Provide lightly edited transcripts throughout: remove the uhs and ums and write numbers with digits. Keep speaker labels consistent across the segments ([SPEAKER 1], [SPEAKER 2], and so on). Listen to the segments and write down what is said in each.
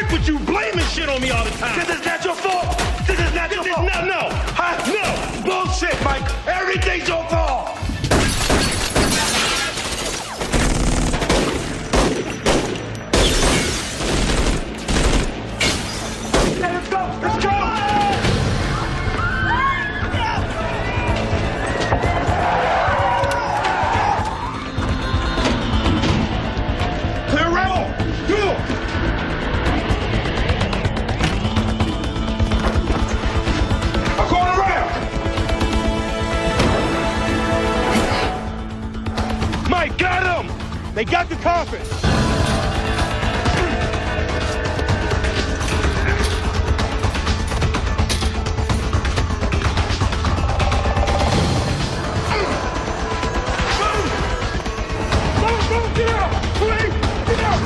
[SPEAKER 1] like what you blaming shit on me all the time.
[SPEAKER 2] This is not your fault. This is not your fault.
[SPEAKER 1] No.
[SPEAKER 2] Huh?
[SPEAKER 1] No.
[SPEAKER 2] Bullshit, Mike. Everything's your fault. Let's go. Let's go.
[SPEAKER 1] Clear road. Go.
[SPEAKER 2] I'm going around.
[SPEAKER 1] Mike, got him. They got the coffin. Move, get out! Please, get out!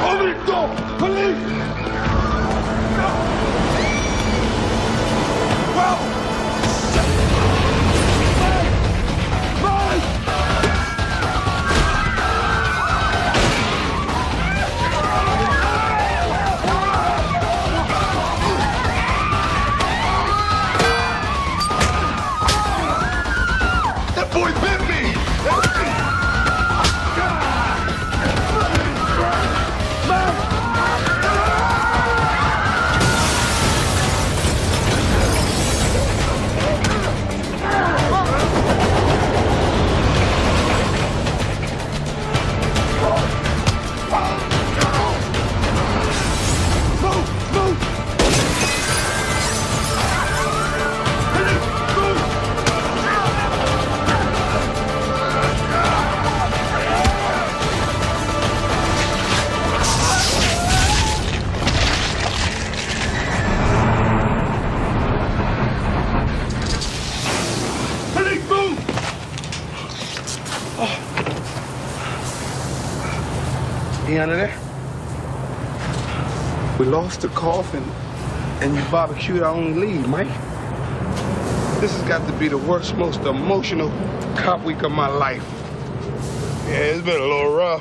[SPEAKER 2] Open the door. Police. That boy bit me!
[SPEAKER 3] He under there? We lost the coffin, and you barbecued our only lead, Mike. This has got to be the worst, most emotional cop week of my life.
[SPEAKER 1] Yeah, it's been a little rough.